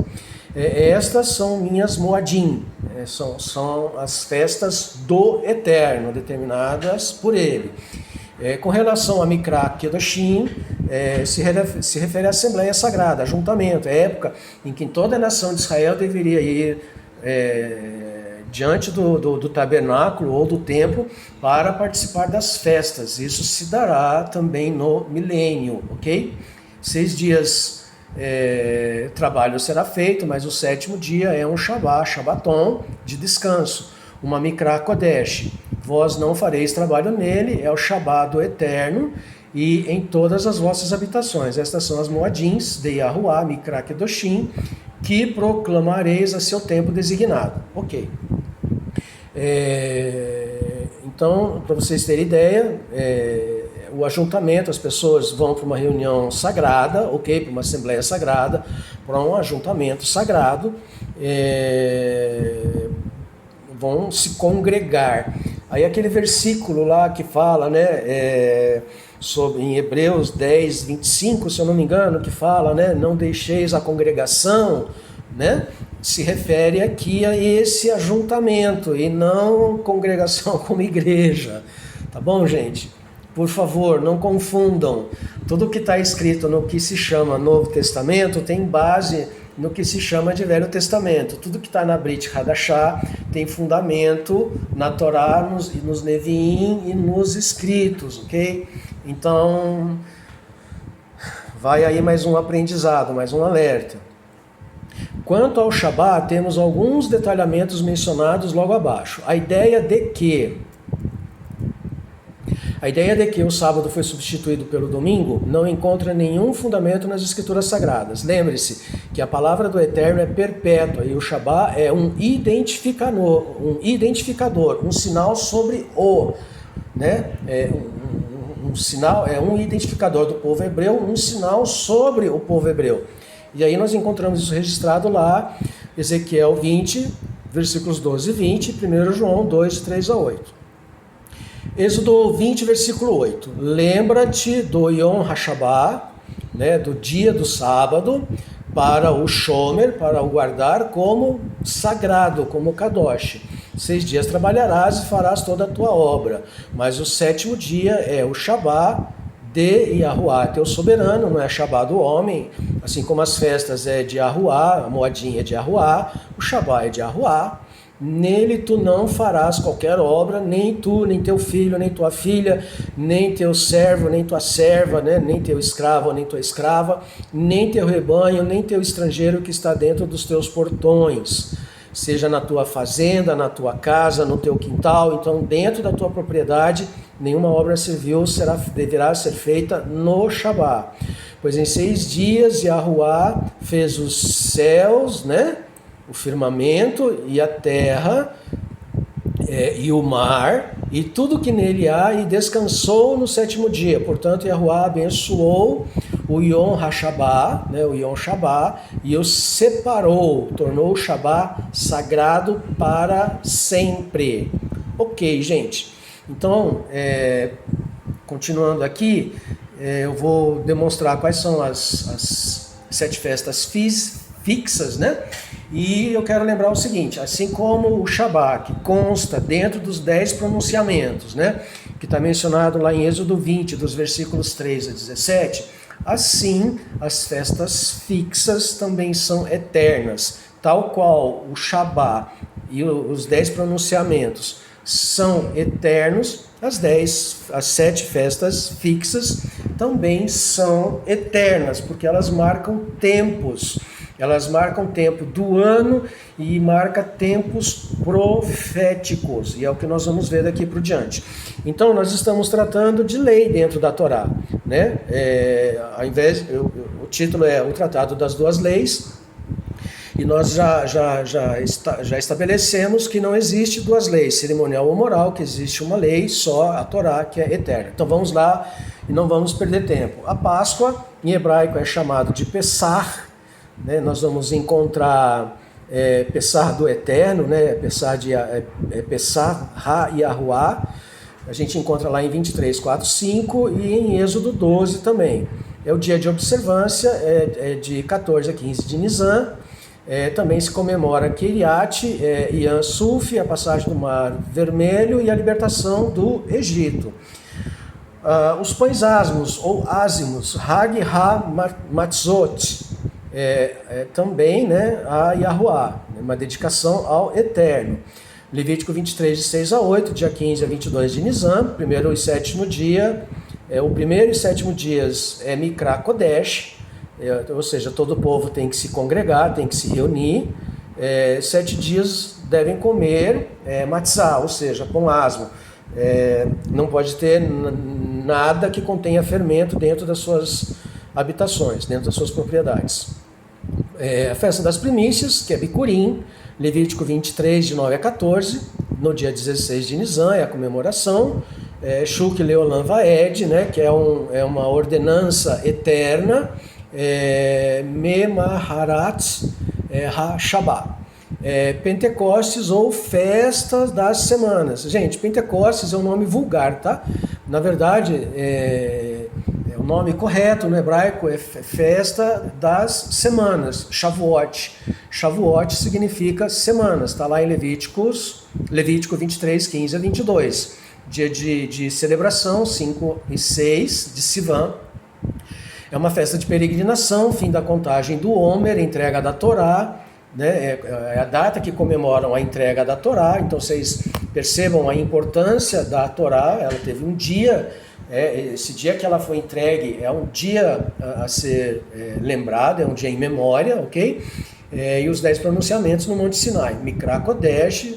Estas são minhas Moadim, são as festas do Eterno, determinadas por ele. Com relação a Mikra Kedoshim, se refere à Assembleia Sagrada, ajuntamento, época em que toda a nação de Israel deveria ir diante do tabernáculo ou do templo para participar das festas. Isso se dará também no milênio, ok? 6 dias trabalho será feito, mas o 7º dia é um Shabaton de descanso, uma Mikra Kodesh. Vós não fareis trabalho nele, é o Shabá do Eterno, e em todas as vossas habitações. Estas são as Moadins de Yahuwá, Mikra Kedoshim, que proclamareis a seu tempo designado. Ok. Então, para vocês terem ideia, o ajuntamento, as pessoas vão para uma reunião sagrada, ok? Para uma assembleia sagrada, para um ajuntamento sagrado, vão se congregar. Aí aquele versículo lá que fala, né, em Hebreus 10, 25, se eu não me engano, que fala, né, não deixeis a congregação, né, se refere aqui a esse ajuntamento e não congregação como igreja. Tá bom, gente? Por favor, não confundam. Tudo que está escrito no que se chama Novo Testamento tem base no que se chama de Velho Testamento. Tudo que está na Brit Hadashah tem fundamento na Torá, nos Neviim e nos escritos, ok? Então, Vai aí mais um aprendizado, mais um alerta. Quanto ao Shabá, temos alguns detalhamentos mencionados logo abaixo. A ideia de que o sábado foi substituído pelo domingo não encontra nenhum fundamento nas escrituras sagradas. Lembre-se que a palavra do Eterno é perpétua e o Shabá é um identificador, um sinal sobre o, né? Um sinal, é um identificador do povo hebreu, um sinal sobre o povo hebreu. E aí nós encontramos isso registrado lá, Ezequiel 20, versículos 12 e 20, 1 João 2, 3 a 8. Êxodo 20, versículo 8. Lembra-te do Yom HaShabá, né, do dia do sábado, para o Shomer, para o guardar como sagrado, como Kadosh. 6 dias trabalharás e farás toda a tua obra, mas o 7º dia é o Shabá de Yahuá, teu soberano, não é Shabá do homem, assim como as festas é de Yahuá, a moadinha é de Yahuá, o Shabá é de Yahuá. Nele tu não farás qualquer obra, nem tu, nem teu filho, nem tua filha, nem teu servo, nem tua serva, né? Nem teu escravo, nem tua escrava, nem teu rebanho, nem teu estrangeiro que está dentro dos teus portões. Seja na tua fazenda, na tua casa, no teu quintal, então dentro da tua propriedade, nenhuma obra servil deverá ser feita no Shabá. Pois em 6 dias Yahuá fez os céus, né? O firmamento e a terra e o mar e tudo que nele há, e descansou no 7º dia. Portanto, Yahuá abençoou o Yom HaShabá, né, o Yom Shabá, e o separou, tornou o Shabá sagrado para sempre. Ok, gente. Então, continuando aqui, eu vou demonstrar quais são as 7 festas fixas, né? E eu quero lembrar o seguinte, assim como o Shabá, que consta dentro dos 10 pronunciamentos, né, que está mencionado lá em Êxodo 20, dos versículos 3 a 17, assim as festas fixas também são eternas, tal qual o Shabá e os 10 pronunciamentos são eternos, as 7 festas fixas também são eternas, porque elas marcam tempos. Elas marcam tempo do ano e marcam tempos proféticos. E é o que nós vamos ver daqui por diante. Então, nós estamos tratando de lei dentro da Torá, né? O título é o Tratado das Duas Leis. E nós já estabelecemos que não existe 2 leis, cerimonial ou moral, que existe uma lei só, a Torá, que é eterna. Então vamos lá e não vamos perder tempo. A Páscoa, em hebraico, é chamado de Pessah, né? Nós vamos encontrar Pessah do Eterno, né? Pessah Ha-Yahuá. A gente encontra lá em 23, 4, 5 e em Êxodo 12 também. É o dia de observância, de 14 a 15 de Nisan. Também se comemora Kiriat Yam Suf, a passagem do Mar Vermelho e a libertação do Egito. Os pães asmos ou ázimos, Hag Ha-Matzot, também, né, a Yahuá, uma dedicação ao Eterno. Levítico 23, de 6 a 8, dia 15 a 22 de Nisan, primeiro e 7º dia. O primeiro e 7º dias é Mikra Kodesh, ou seja, todo o povo tem que se congregar, tem que se reunir. 7 dias devem comer matzah, ou seja, pão asmo. Não pode ter nada que contenha fermento dentro das suas habitações, dentro das suas propriedades. A festa das primícias, que é Bicurim, Levítico 23, de 9 a 14, no dia 16 de Nisan, é a comemoração. Shuk Leolam Vaed, né, que é uma ordenança eterna, Memaharat HaShabá. Pentecostes ou festas das semanas. Gente, Pentecostes é um nome vulgar, tá? Na verdade, o nome correto no hebraico é festa das semanas, Shavuot. Shavuot significa semanas, está lá em Levítico 23, 15 a 22. Dia de celebração, 5 e 6 de Sivan. É uma festa de peregrinação, fim da contagem do Homer, entrega da Torá, né? É a data que comemoram a entrega da Torá. Então vocês percebam a importância da Torá. Ela teve um dia Esse dia que ela foi entregue é um dia a ser lembrado, é um dia em memória, ok? E os 10 pronunciamentos no Monte Sinai, Mikra Kodesh,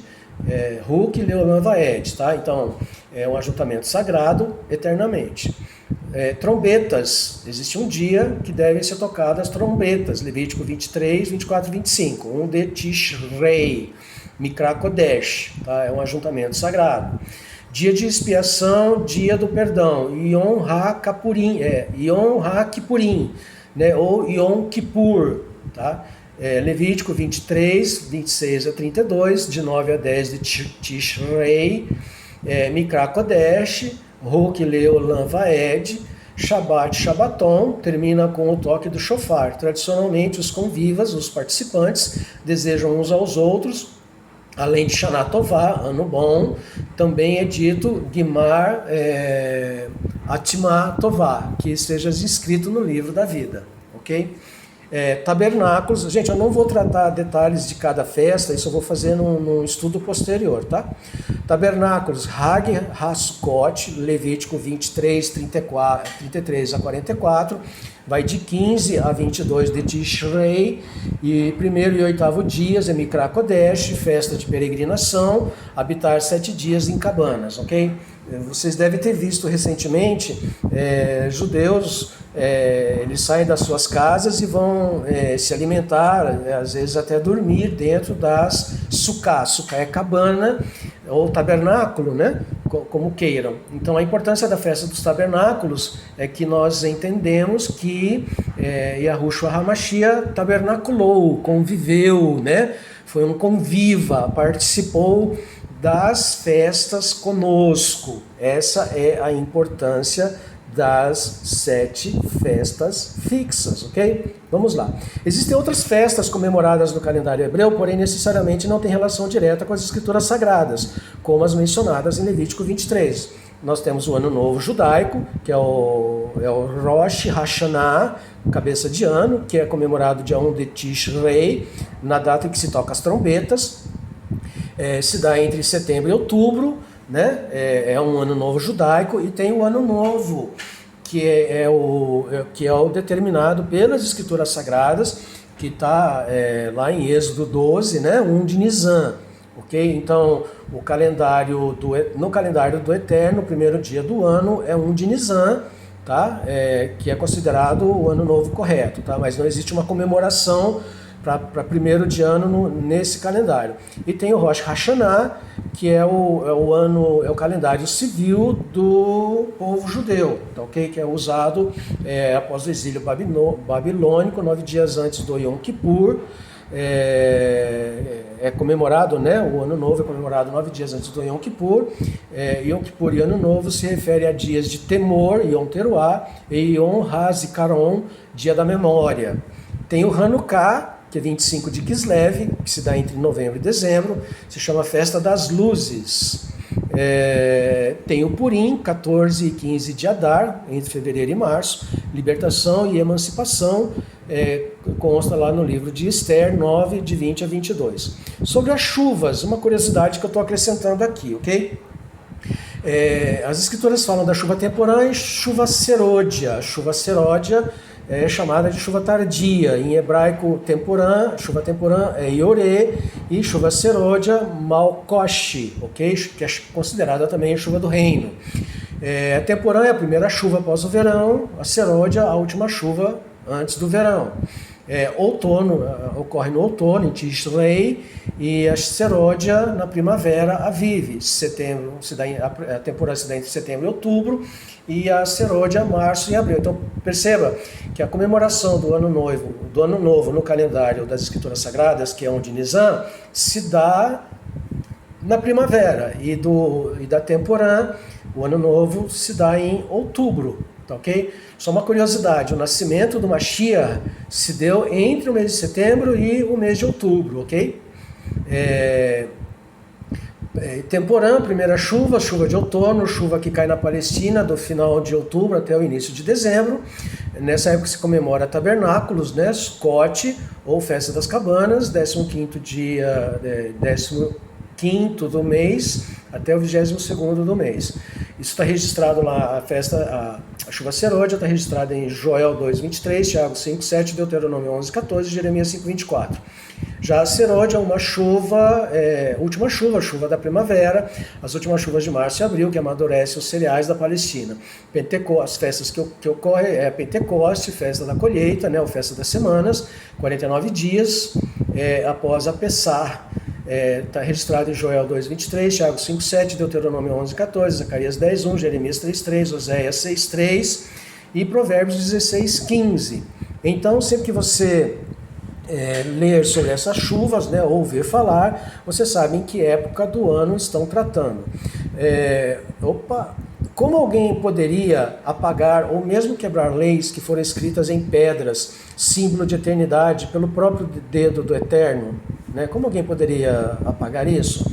Huk Leolam Vaed, tá? Então, é um ajuntamento sagrado eternamente. Trombetas, existe um dia que devem ser tocadas trombetas, Levítico 23, 24 e 25, um de Tishrei, Mikra Kodesh, tá? É um ajuntamento sagrado. Dia de expiação, dia do perdão, Yom HaKippurim, Yom HaKippurim, né? Ou Yom Kippur, tá? Levítico 23, 26 a 32, de 9 a 10 de Tishrei, Mikra Kodesh, Huk Leolam Vaed, Shabbat Shabbaton, termina com o toque do shofar. Tradicionalmente, os convivas, os participantes, desejam uns aos outros, além de Shana Tová, ano bom, também é dito Gimar Atimah Tová, que esteja inscrito no livro da vida, ok? Tabernáculos, gente, eu não vou tratar detalhes de cada festa, isso eu vou fazer num estudo posterior, tá? Tabernáculos, Hag HaSukkot, Levítico 23, 33 a 44, vai de 15 a 22 de Tishrei, e primeiro e oitavo dias é Mikra Kodesh, festa de peregrinação, habitar 7 dias em cabanas, ok? Vocês devem ter visto recentemente judeus, eles saem das suas casas e vão se alimentar, às vezes até dormir dentro das sukkah. Sukkah é cabana ou tabernáculo, né? Como queiram. Então a importância da festa dos tabernáculos é que nós entendemos que Yahushua HaMashiach tabernaculou, conviveu, né? Foi um conviva, participou das festas conosco. Essa é a importância das 7 festas fixas, ok? Vamos lá. Existem outras festas comemoradas no calendário hebreu, porém necessariamente não têm relação direta com as escrituras sagradas, como as mencionadas em Levítico 23. Nós temos o Ano Novo Judaico, que é o Rosh Hashanah, cabeça de ano, que é comemorado dia 1 de Tishrei, na data em que se toca as trombetas. Se dá entre setembro e outubro, né? É um ano novo judaico, e tem o ano novo, que é o determinado pelas escrituras sagradas, que está lá em Êxodo 12, né? 1 de Nisan, ok? Então, no calendário do Eterno, o primeiro dia do ano é 1 de Nisan, tá? Que é considerado o ano novo correto, tá? Mas não existe uma comemoração para primeiro de ano nesse calendário. E tem o Rosh Hashanah, que é o calendário civil do povo judeu, tá, ok? Que é usado após o exílio babilônico, 9 dias antes do Yom Kippur. É comemorado, né? O Ano Novo é comemorado 9 dias antes do Yom Kippur. Yom Kippur e Ano Novo se refere a dias de temor, Yom Teruah, e Yom HaZikaron, dia da memória. Tem o Hanukkah, que é 25 de Kislev, que se dá entre novembro e dezembro, se chama Festa das Luzes. Tem o Purim, 14 e 15 de Adar, entre fevereiro e março, libertação e emancipação, consta lá no livro de Esther 9, de 20 a 22. Sobre as chuvas, uma curiosidade que eu estou acrescentando aqui, ok? As escrituras falam da chuva temporã e chuva seródia. A chuva seródia é chamada de chuva tardia. Em hebraico, temporã, chuva temporã é Yoré, e chuva seródia, Malkoshi, ok? Que é considerada também a chuva do reino. A temporã é a primeira chuva após o verão, a seródia a última chuva antes do verão. Outono ocorre no outono, em Tishrei, e a seródia na primavera, Aviv. Setembro, a temporada se dá entre setembro e outubro, e a seródia março e abril. Então perceba que a comemoração do ano novo no calendário das escrituras sagradas, que é 1 de Nisan, se dá na primavera, e da temporã, o ano novo, se dá em outubro. Tá, ok? Só uma curiosidade, o nascimento do Mashiach se deu entre o mês de setembro e o mês de outubro, ok? Temporã, primeira chuva de outono, chuva que cai na Palestina do final de outubro até o início de dezembro. Nessa época se comemora tabernáculos, né? Sukkot, ou Festa das Cabanas, 15º dia, 15º do mês até o 22º do mês. Isso está registrado lá, a chuva serôdia está registrada em Joel 2:23, Tiago 5:7, Deuteronômio 11:14, Jeremias 5:24. Já a serôdia é uma chuva, última chuva, a chuva da primavera, as últimas chuvas de março e abril, que amadurece os cereais da Palestina. As festas que ocorrem é Pentecoste, festa da colheita, né, a festa das semanas, 49 dias após a Pessah. Está registrado em Joel 2:23, Tiago 5:7, Deuteronômio 11:14, Zacarias 10:1, Jeremias 3:3, Oséias 6:3 e Provérbios 16:15. Então, sempre que você ler sobre essas chuvas, né, ou ouvir falar, você sabe em que época do ano estão tratando. Como alguém poderia apagar ou mesmo quebrar leis que foram escritas em pedras, símbolo de eternidade, pelo próprio dedo do Eterno? Né? Como alguém poderia apagar isso?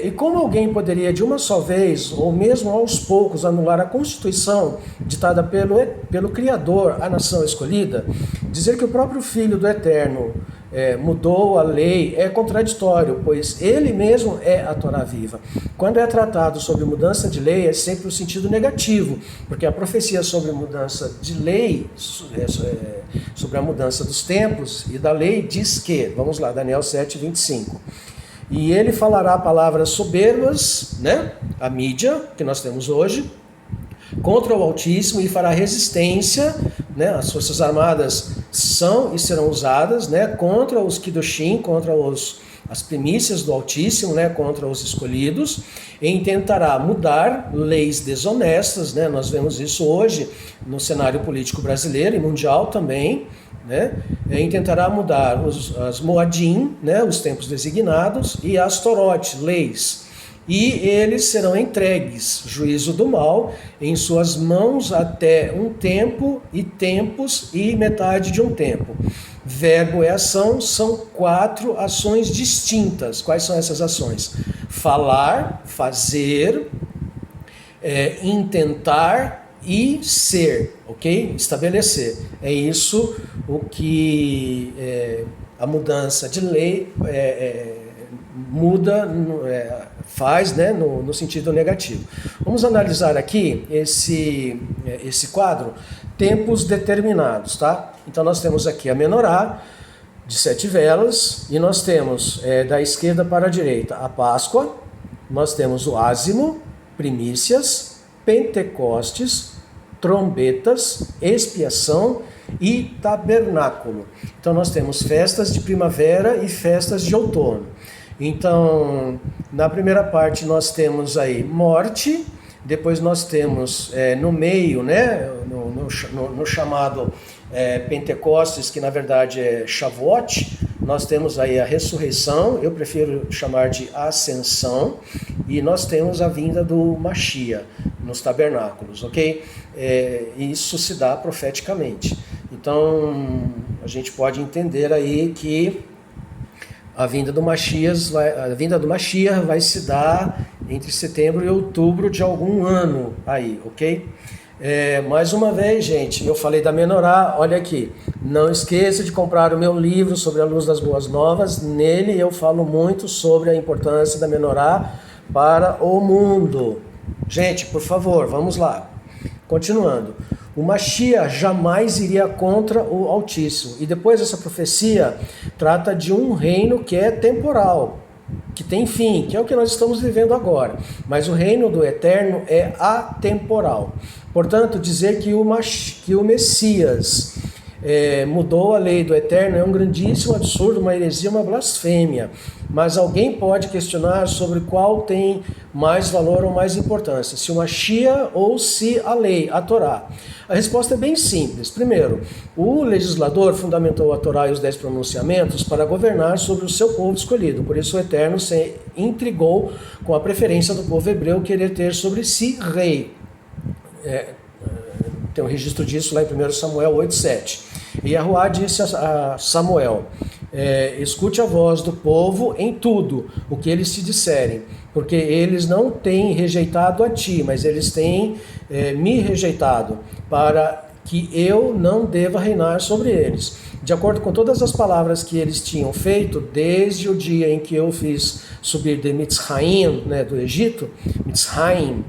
E como alguém poderia de uma só vez, ou mesmo aos poucos, anular a Constituição ditada pelo Criador, a nação escolhida? Dizer que o próprio Filho do Eterno mudou a lei é contraditório, pois ele mesmo é a Torá viva. Quando é tratado sobre mudança de lei, é sempre no sentido negativo, porque a profecia sobre mudança de lei, sobre a mudança dos tempos e da lei, diz que, vamos lá, Daniel 7:25. E ele falará palavras soberbas, né? A mídia que nós temos hoje, contra o Altíssimo, e fará resistência, né? As forças armadas são e serão usadas, né? Contra os Kiddushim, contra as primícias do Altíssimo, né? Contra os escolhidos, e intentará mudar leis desonestas, né? Nós vemos isso hoje no cenário político brasileiro e mundial também, né? E tentará mudar as Moadim, né? Os tempos designados, e as Torot, leis. E eles serão entregues, juízo do mal, em suas mãos até um tempo e tempos e metade de um tempo. Verbo e ação são 4 ações distintas. Quais são essas ações? Falar, fazer, intentar e ser, ok? Estabelecer. É isso o que a mudança de lei muda, faz, né, no sentido negativo. Vamos analisar aqui esse quadro, tempos determinados, tá? Então nós temos aqui a menorá de 7 velas, e nós temos da esquerda para a direita a Páscoa, nós temos o ázimo, primícias, Pentecostes, trombetas, expiação e tabernáculo. Então nós temos festas de primavera e festas de outono. Então, na primeira parte nós temos aí morte, depois nós temos no meio, né, no chamado Pentecostes, que na verdade é Shavuot, nós temos aí a ressurreição, eu prefiro chamar de ascensão, e nós temos a vinda do Mashiach nos tabernáculos, ok? Isso se dá profeticamente. Então, a gente pode entender aí que a vinda do Mashiach vai se dar entre setembro e outubro de algum ano aí, ok? Mais uma vez, gente, eu falei da menorá, olha aqui, não esqueça de comprar o meu livro sobre a luz das boas novas. Nele eu falo muito sobre a importância da menorá para o mundo. Gente, por favor, vamos lá. Continuando. O Mashiach jamais iria contra o Altíssimo. E depois essa profecia trata de um reino que é temporal, que tem fim, que é o que nós estamos vivendo agora. Mas o reino do Eterno é atemporal. Portanto, dizer que o Messias mudou a lei do Eterno é um grandíssimo absurdo, uma heresia, uma blasfêmia. Mas alguém pode questionar sobre qual tem mais valor ou mais importância, se o Mashiach ou se a lei, a Torá. A resposta é bem simples. Primeiro, o legislador fundamentou a Torá e os 10 pronunciamentos para governar sobre o seu povo escolhido. Por isso o Eterno se intrigou com a preferência do povo hebreu querer ter sobre si rei. Tem um registro disso lá em 1 Samuel 8:7. E Yahuwá disse a Samuel: escute a voz do povo em tudo o que eles te disserem, porque eles não têm rejeitado a ti, mas eles têm me rejeitado, para que eu não deva reinar sobre eles. De acordo com todas as palavras que eles tinham feito, desde o dia em que eu fiz subir de Mitzrayim, né, do Egito, Mitzrayim,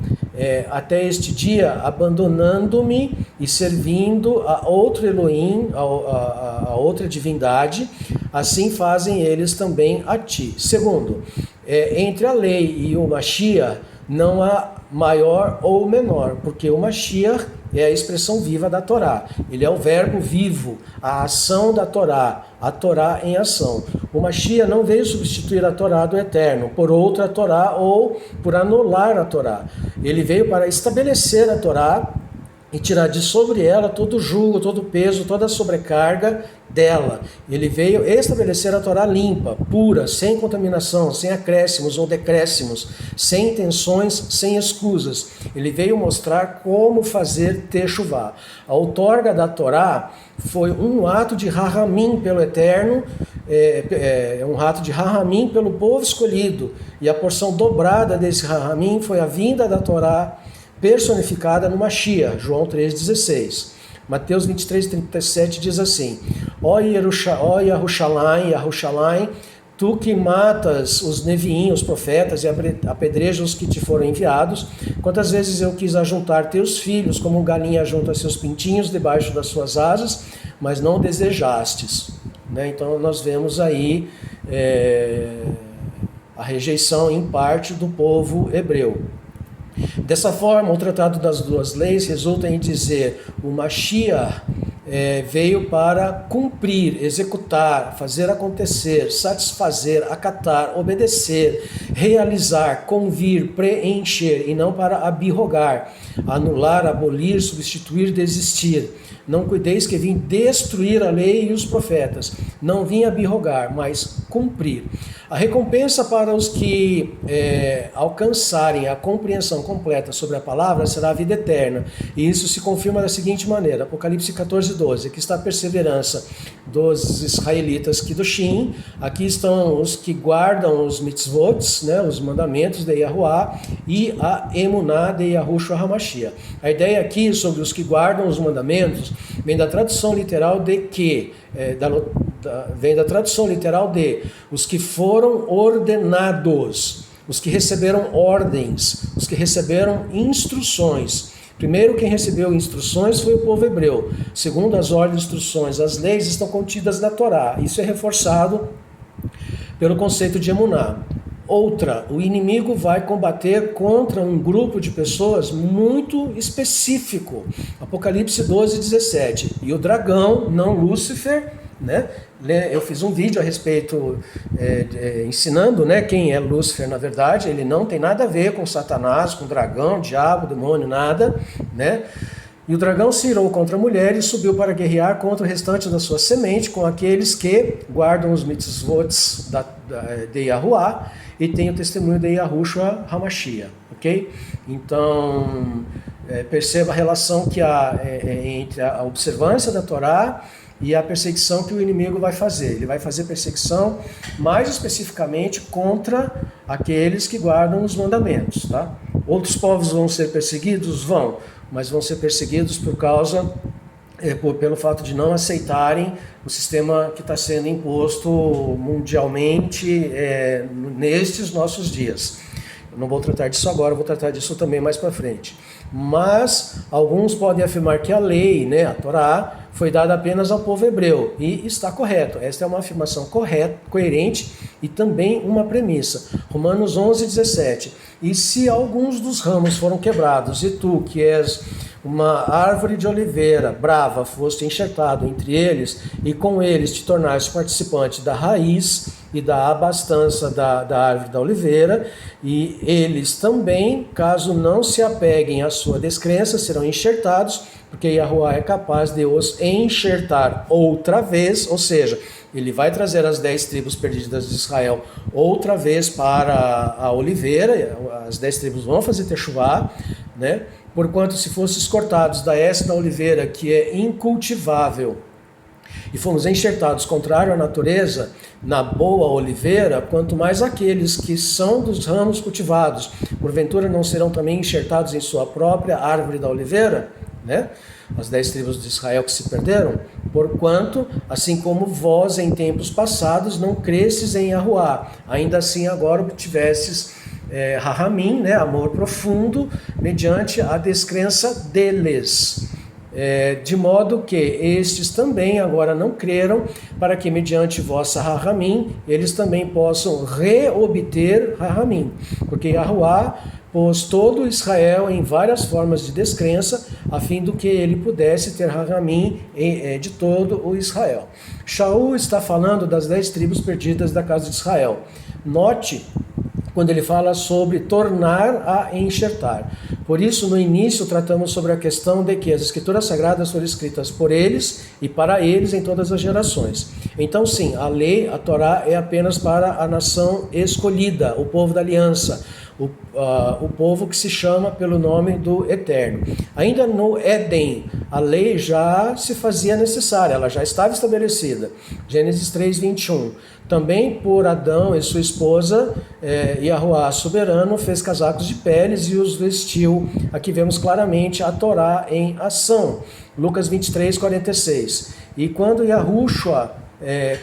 até este dia, abandonando-me e servindo a outro Elohim, a outra divindade, assim fazem eles também a ti. Segundo, entre a lei e o Mashiach não há maior ou menor, porque o Mashiach é a expressão viva da Torá. Ele é o verbo vivo, a ação da Torá, a Torá em ação. O Mashiach não veio substituir a Torá do Eterno por outra Torá ou por anular a Torá. Ele veio para estabelecer a Torá e tirar de sobre ela todo o jugo, todo o peso, toda a sobrecarga dela. Ele veio estabelecer a Torá limpa, pura, sem contaminação, sem acréscimos ou decréscimos, sem intenções, sem escusas. Ele veio mostrar como fazer techuvá. A outorga da Torá foi um ato de rahamim pelo Eterno, um ato de rahamim pelo povo escolhido, e a porção dobrada desse rahamim foi a vinda da Torá personificada no Mashiach, João 3,16. Mateus 23,37 diz assim: Ó Yerushalayim, tu que matas os neviim, os profetas, e apedrejas os que te foram enviados, quantas vezes eu quis ajuntar teus filhos, como galinha junta seus pintinhos debaixo das suas asas, mas não desejastes. Então nós vemos aí a rejeição em parte do povo hebreu. Dessa forma, o Tratado das Duas Leis resulta em dizer: o Mashiach veio para cumprir, executar, fazer acontecer, satisfazer, acatar, obedecer, realizar, convir, preencher, e não para abirrogar, anular, abolir, substituir, desistir. Não cuideis que vim destruir a lei e os profetas. Não vim abirrogar, mas cumprir. A recompensa para os que alcançarem a compreensão completa sobre a palavra será a vida eterna. E isso se confirma da seguinte maneira: Apocalipse 14:12. Aqui está a perseverança dos israelitas Kedoshim. Aqui estão os que guardam os mitzvot, os mandamentos de Yahuwah, e a emuná de Yahushua HaMashiach. A ideia aqui sobre os que guardam os mandamentos vem da tradução literal de que, vem da tradução literal de os que foram ordenados, os que receberam ordens, os que receberam instruções. Primeiro, quem recebeu instruções foi o povo hebreu. Segundo as ordens e instruções, as leis estão contidas na Torá. Isso é reforçado pelo conceito de emuná. Outra, o inimigo vai combater contra um grupo de pessoas muito específico. Apocalipse 12:17. E o dragão, não Lúcifer, eu fiz um vídeo a respeito, ensinando quem é Lúcifer na verdade. Ele não tem nada a ver com Satanás, com dragão, diabo, demônio, nada, E o dragão se irou contra a mulher e subiu para guerrear contra o restante da sua semente, com aqueles que guardam os mitzvots de Yahuwah e têm o testemunho de Yahushua HaMashiach, ok? Então, perceba a relação que há entre a observância da Torá e a perseguição que o inimigo vai fazer. Ele vai fazer perseguição mais especificamente contra aqueles que guardam os mandamentos, tá? Outros povos vão ser perseguidos? Vão, mas vão ser perseguidos por causa, pelo fato de não aceitarem o sistema que está sendo imposto mundialmente nestes nossos dias. Eu não vou tratar disso agora, vou tratar disso também mais para frente. Mas alguns podem afirmar que a lei, a Torá, foi dada apenas ao povo hebreu, e está correto. Esta é uma afirmação correta, coerente e também uma premissa. Romanos 11:17. E se alguns dos ramos foram quebrados, e tu, que és uma árvore de oliveira brava, foste enxertado entre eles, e com eles te tornaste participante da raiz e da abastança da árvore da oliveira, e eles também, caso não se apeguem à sua descrença, serão enxertados, porque Yahuwah é capaz de os enxertar outra vez, ou seja, ele vai trazer as 10 tribos perdidas de Israel outra vez para a oliveira. As 10 tribos vão fazer techuvá, Porquanto se fosses cortados da essa da oliveira, que é incultivável, e fomos enxertados contrário à natureza, na boa oliveira, quanto mais aqueles que são dos ramos cultivados, porventura não serão também enxertados em sua própria árvore da oliveira? As 10 tribos de Israel que se perderam. Porquanto, assim como vós em tempos passados não cresces em Yahuwah, ainda assim agora obtivestes Rahamim, né, amor profundo, mediante a descrença deles. De modo que estes também agora não creram, para que mediante vossa Rahamim, eles também possam reobter Rahamim. Porque Yahuwah pôs todo Israel em várias formas de descrença, a fim do que ele pudesse ter Rahamim de todo o Israel. Shaul está falando das 10 tribos perdidas da casa de Israel. Note quando ele fala sobre tornar a enxertar. Por isso, no início, tratamos sobre a questão de que as Escrituras Sagradas foram escritas por eles e para eles em todas as gerações. Então, sim, a lei, a Torá, é apenas para a nação escolhida, o povo da aliança, o povo que se chama pelo nome do Eterno. Ainda no Éden, a lei já se fazia necessária, ela já estava estabelecida. Gênesis 3:21. Também por Adão e sua esposa, Yahuwah soberano fez casacos de peles e os vestiu. Aqui vemos claramente a Torá em ação. Lucas 23:46. E quando Yahushua,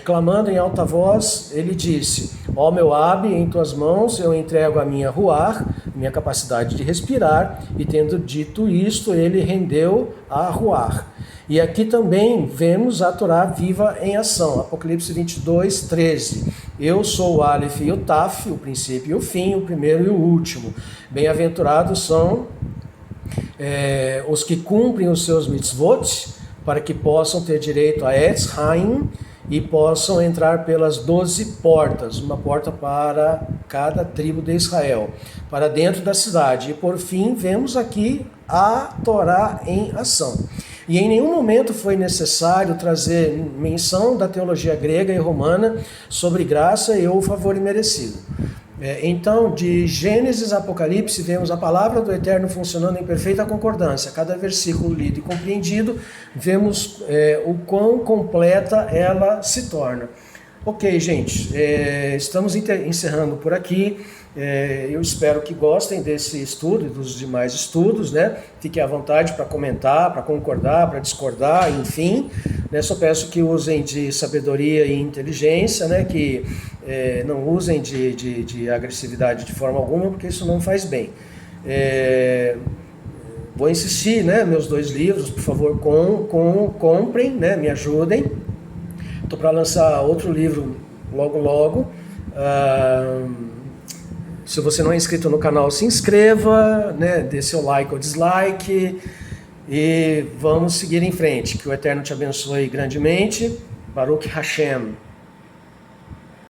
clamando em alta voz, ele disse: ó meu Abi, em tuas mãos eu entrego a minha ruach, minha capacidade de respirar, e tendo dito isto, ele rendeu a ruach. E aqui também vemos a Torá viva em ação. Apocalipse 22:13. Eu sou o Aleph e o Taf, o princípio e o fim, o primeiro e o último. Bem-aventurados são os que cumprem os seus mitzvot, para que possam ter direito a Etz Haim e possam entrar pelas 12 portas, uma porta para cada tribo de Israel, para dentro da cidade. E por fim, vemos aqui a Torá em ação. E em nenhum momento foi necessário trazer menção da teologia grega e romana sobre graça e ou favor imerecido. Então, de Gênesis a Apocalipse, vemos a palavra do Eterno funcionando em perfeita concordância. Cada versículo lido e compreendido, vemos o quão completa ela se torna. Ok, gente, estamos encerrando por aqui. Eu espero que gostem desse estudo e dos demais estudos, né? Fiquem à vontade para comentar, para concordar, para discordar, enfim. Né? Só peço que usem de sabedoria e inteligência, né? Que não usem de agressividade de forma alguma, porque isso não faz bem. Vou insistir, né? Meus 2 livros, por favor, comprem, né? Me ajudem. Estou para lançar outro livro logo. Se você não é inscrito no canal, se inscreva, né? Dê seu like ou dislike e vamos seguir em frente. Que o Eterno te abençoe grandemente. Baruch Hashem.